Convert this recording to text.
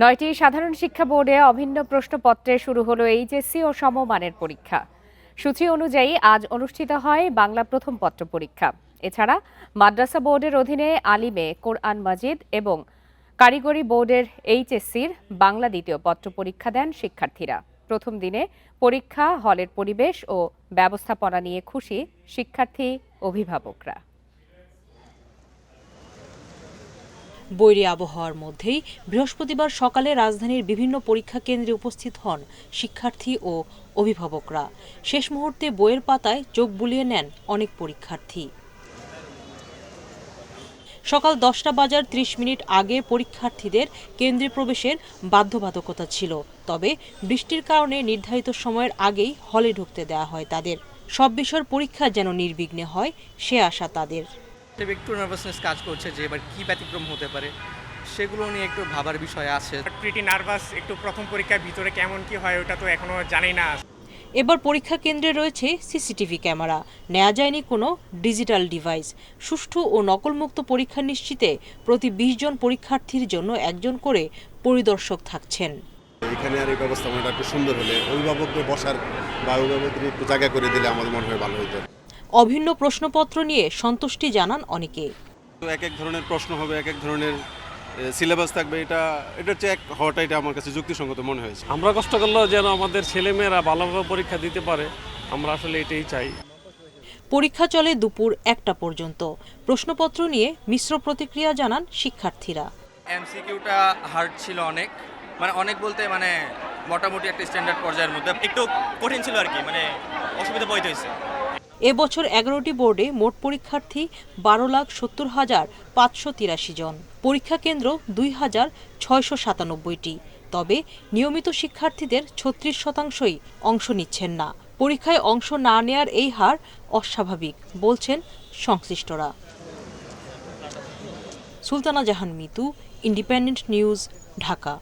৯টি সাধারণ শিক্ষা বোর্ডে অভিন্ন প্রশ্নপত্রে শুরু হলো এইচএসসি ও সমমানের পরীক্ষা। সূচি অনুযায়ী আজ অনুষ্ঠিত হয় বাংলা প্রথম পত্র পরীক্ষা। এছাড়া মাদ্রাসা বোর্ডের অধীনে আলিমে কোরআন মাজিদ এবং কারিগরি বোর্ডের এইচএসসির বাংলা দ্বিতীয় পত্র পরীক্ষা দেন শিক্ষার্থীরা। প্রথম দিনে পরীক্ষা হলের পরিবেশ ও ব্যবস্থাপনা নিয়ে খুশি শিক্ষার্থী অভিভাবকরা। বৈরী আবহাওয়ার মধ্যেই বৃহস্পতিবার সকালে রাজধানীর বিভিন্ন পরীক্ষা কেন্দ্রে উপস্থিত হন শিক্ষার্থী ও অভিভাবকরা। শেষ মুহূর্তে বইয়ের পাতায় চোখ বুলিয়ে নেন অনেক পরীক্ষার্থী। সকাল 10টা বাজার 30 মিনিট আগে পরীক্ষার্থীদের কেন্দ্রে প্রবেশের বাধ্যবাধকতা ছিল, তবে বৃষ্টির কারণে নির্ধারিত সময়ের আগেই হলে ঢুকতে দেওয়া হয় তাদের। সব বিষয়ের পরীক্ষা যেন নির্বিঘ্নে হয় সে আশা তাদের। একটু নার্ভাসনেস কাজ করছে যে এবার কি ব্যতিক্রম হতে পারে, সেগুলো নিয়ে একটু ভাবার বিষয় আছে। প্রিটি নার্ভাস, একটু প্রথম পরীক্ষার ভিতরে কেমন কি হয় ওটা তো এখনো জানি না। এবার পরীক্ষা কেন্দ্রে রয়েছে সিসিটিভি ক্যামেরা, নেওয়া যায়নি কোনো ডিজিটাল ডিভাইস। সুষ্ঠু ও নকলমুক্ত পরীক্ষা নিশ্চিতে প্রতি 20 জন পরীক্ষার্থীর জন্য একজন করে পরিদর্শক থাকছেন। এখানে আর এই ব্যবস্থাপনাটা একটু সুন্দর হলে, অভিভাবকদের বসার বা অভিভাবকদের একটু জায়গা করে দিলে আমাদের মনে হয় ভালো হতো। অভিন্ন প্রশ্নপত্র নিয়ে সন্তুষ্টি জানান অনেকে। এক এক ধরনের প্রশ্ন হবে, এক এক ধরনের সিলেবাস থাকবে, এটা চেক হওয়াটা এটা আমার কাছে যুক্তিসঙ্গত মনে হয়েছে। আমরা কষ্ট করলেও যেন আমাদের ছেলেমেয়েরা ভালোভাবে পরীক্ষা দিতে পারে, আমরা আসলে এটাই চাই। পরীক্ষা চলে দুপুর 1টা পর্যন্ত। প্রশ্নপত্র নিয়ে মিশ্র প্রতিক্রিয়া জানান শিক্ষার্থীরা। এমসিকিউটা হার্ড ছিল অনেক বলতে মোটামুটি একটা স্ট্যান্ডার্ড পর্যায়ের মধ্যে, একটু কঠিন ছিল আর কি, অসুবিধা বইতে হয়েছে। এবছর 11টি বোর্ডে মোট পরীক্ষার্থী 12,70,583 জন। পরীক্ষা কেন্দ্র 2,697টি। তবে নিয়মিত শিক্ষার্থীদের 36%ই অংশ নিচ্ছেন না। পরীক্ষায় অংশ না নেয়ার এই হার অস্বাভাবিক বলছেন সংশ্লিষ্টরা। সুলতানা জাহান মিতু, ইন্ডিপেন্ডেন্ট নিউজ, ঢাকা।